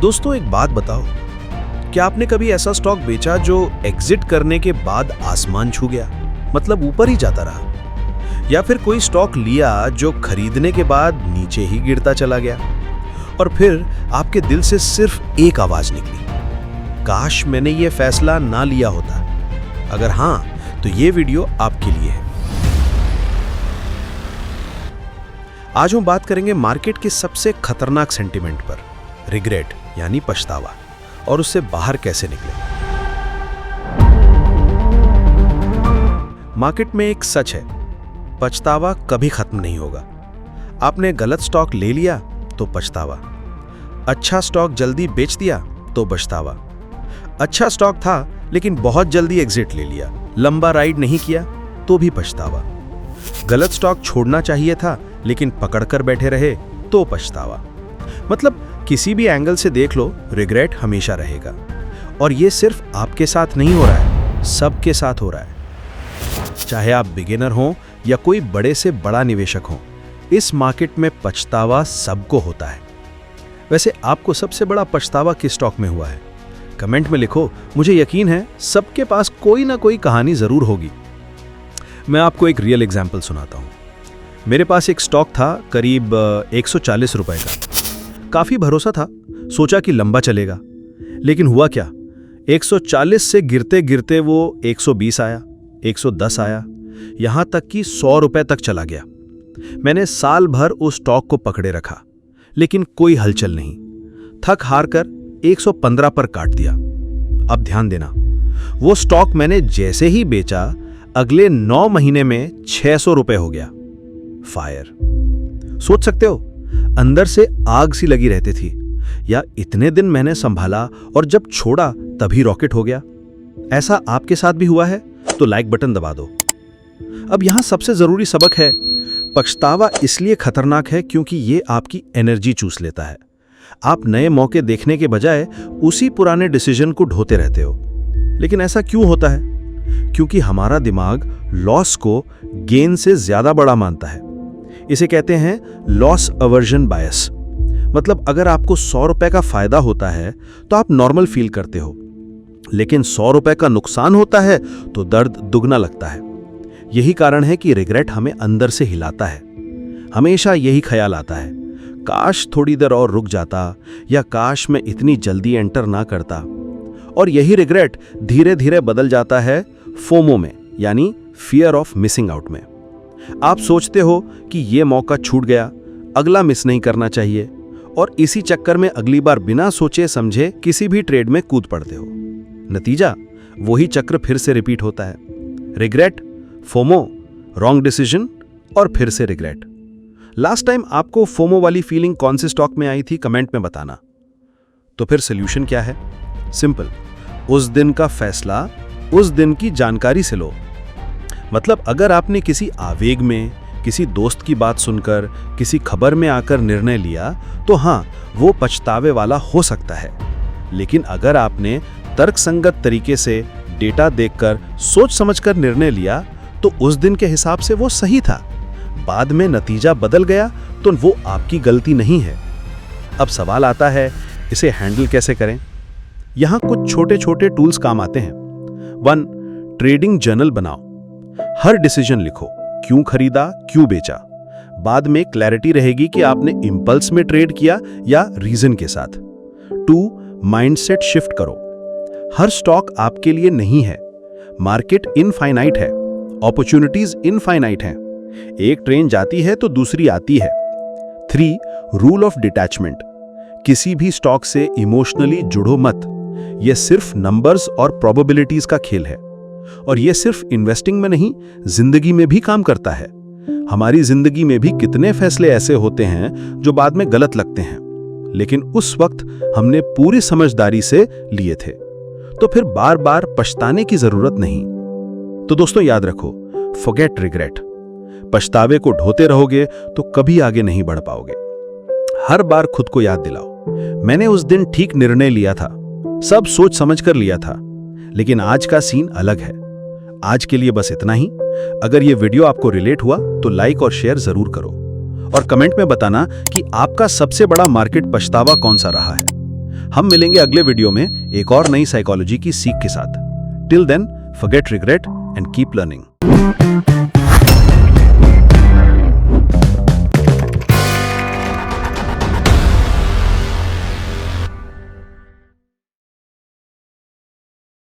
दोस्तों एक बात बताओ, क्या आपने कभी ऐसा स्टॉक बेचा जो एग्जिट करने के बाद आसमान छू गया, मतलब ऊपर ही जाता रहा? या फिर कोई स्टॉक लिया जो खरीदने के बाद नीचे ही गिरता चला गया और फिर आपके दिल से सिर्फ एक आवाज निकली, काश मैंने ये फैसला ना लिया होता? अगर हां, तो ये वीडियो आपके लिए है। आज हम बात करेंगे मार्केट के सबसे खतरनाक सेंटिमेंट पर, रिग्रेट यानी पछतावा, और उससे बाहर कैसे निकले। मार्केट में एक सच है, पछतावा कभी खत्म नहीं होगा। आपने गलत स्टॉक ले लिया तो पछतावा, अच्छा स्टॉक जल्दी बेच दिया तो पछतावा, अच्छा स्टॉक था लेकिन बहुत जल्दी एग्जिट ले लिया, लंबा राइड नहीं किया तो भी पछतावा, गलत स्टॉक छोड़ना चाहिए था लेकिन पकड़कर बैठे रहे तो पछतावा। मतलब किसी भी एंगल से देख लो, रिग्रेट हमेशा रहेगा। और ये सिर्फ आपके साथ नहीं हो रहा है, सबके साथ हो रहा है। चाहे आप बिगिनर हो या कोई बड़े से बड़ा निवेशक हो, इस मार्केट में पछतावा सबको होता है। वैसे आपको सबसे बड़ा पछतावा किस स्टॉक में हुआ है? कमेंट में लिखो, मुझे यकीन है सबके पास कोई ना कोई कहानी जरूर होगी। मैं आपको एक रियल एग्जांपल सुनाता हूं। मेरे पास एक स्टॉक था करीब 140 रुपए का। काफी भरोसा था, सोचा कि लंबा चलेगा, लेकिन हुआ क्या, 140 से गिरते गिरते वो 120 आया, 110 आया, यहां तक कि 100 रुपए तक चला गया। मैंने साल भर उस स्टॉक को पकड़े रखा, लेकिन कोई हलचल नहीं। थक हार कर 115 पर काट दिया। अब ध्यान देना, वो स्टॉक मैंने जैसे ही बेचा, अगले 9 महीने में 600 रुपए हो गया। फायर। सोच सकते हो, अंदर से आग सी लगी रहती थी, या इतने दिन मैंने संभाला और जब छोड़ा तभी रॉकेट हो गया। ऐसा आपके साथ भी हुआ है? तो लाइक बटन दबा दो। अब यहां सबसे जरूरी सबक है, पछतावा इसलिए खतरनाक है क्योंकि ये आपकी एनर्जी चूस लेता है। आप नए मौके देखने के बजाय उसी पुराने डिसीजन को ढोते रहते हो। लेकिन ऐसा क्यों होता है? क्योंकि हमारा दिमाग लॉस को गेन से ज्यादा बड़ा मानता है। इसे कहते हैं लॉस अवर्जन बायस। मतलब अगर आपको 100 रुपए का फायदा होता है तो आप नॉर्मल फील करते हो, लेकिन 100 रुपए का नुकसान होता है तो दर्द दुगना लगता है। यही कारण है कि रिग्रेट हमें अंदर से हिलाता है। हमेशा यही ख्याल आता है, काश थोड़ी देर और रुक जाता, या काश मैं इतनी जल्दी एंटर ना करता। और यही रिग्रेट धीरे धीरे बदल जाता है फोमो में, यानी फियर ऑफ मिसिंग आउट में। आप सोचते हो कि ये मौका छूट गया, अगला मिस नहीं करना चाहिए, और इसी चक्कर में अगली बार बिना सोचे समझे किसी भी ट्रेड में कूद पड़ते हो। नतीजा, वही चक्र फिर से रिपीट होता है। रिग्रेट, फोमो, रॉन्ग डिसीजन और फिर से रिग्रेट। लास्ट टाइम आपको फोमो वाली फीलिंग कौन से स्टॉक में आई थी, कमेंट में बताना। तो फिर सोल्यूशन क्या है? सिंपल, उस दिन का फैसला उस दिन की जानकारी से लो। मतलब अगर आपने किसी आवेग में, किसी दोस्त की बात सुनकर, किसी खबर में आकर निर्णय लिया, तो हाँ, वो पछतावे वाला हो सकता है। लेकिन अगर आपने तर्कसंगत तरीके से डेटा देखकर सोच समझकर निर्णय लिया, तो उस दिन के हिसाब से वो सही था। बाद में नतीजा बदल गया तो वो आपकी गलती नहीं है। अब सवाल आता है, इसे हैंडल कैसे करें? यहां कुछ छोटे छोटे टूल्स काम आते हैं। 1. ट्रेडिंग जर्नल बनाओ। हर डिसीजन लिखो, क्यों खरीदा, क्यों बेचा। बाद में क्लैरिटी रहेगी कि आपने इंपल्स में ट्रेड किया या रीजन के साथ। 2. माइंडसेट शिफ्ट करो। हर स्टॉक आपके लिए नहीं है। मार्केट इनफाइनाइट है, अपॉर्चुनिटीज इनफाइनाइट हैं। एक ट्रेन जाती है तो दूसरी आती है। 3. Rule of detachment. किसी भी स्टॉक से इमोशनली जुड़ो मत। यह सिर्फ नंबर्स और प्रोबेबिलिटीज का खेल है, और यह सिर्फ इन्वेस्टिंग में नहीं, जिंदगी में भी काम करता है। हमारी जिंदगी में भी कितने फैसले ऐसे होते हैं जो बाद में गलत लगते हैं, लेकिन उस वक्त हमने पूरी समझदारी से लिए थे। तो फिर बार बार पछताने की जरूरत नहीं। तो दोस्तों याद रखो, फॉरगेट रिग्रेट। पछतावे को ढोते रहोगे तो कभी आगे नहीं बढ़ पाओगे। हर बार खुद को याद दिलाओ, मैंने उस दिन ठीक निर्णय लिया था, सब सोच समझ कर लिया था, लेकिन आज का सीन अलग है। आज के लिए बस इतना ही। अगर ये वीडियो आपको रिलेट हुआ तो लाइक और शेयर जरूर करो, और कमेंट में बताना कि आपका सबसे बड़ा मार्केट पछतावा कौन सा रहा है। हम मिलेंगे अगले वीडियो में एक और नई साइकोलॉजी की सीख के साथ। Till then, forget regret and keep learning.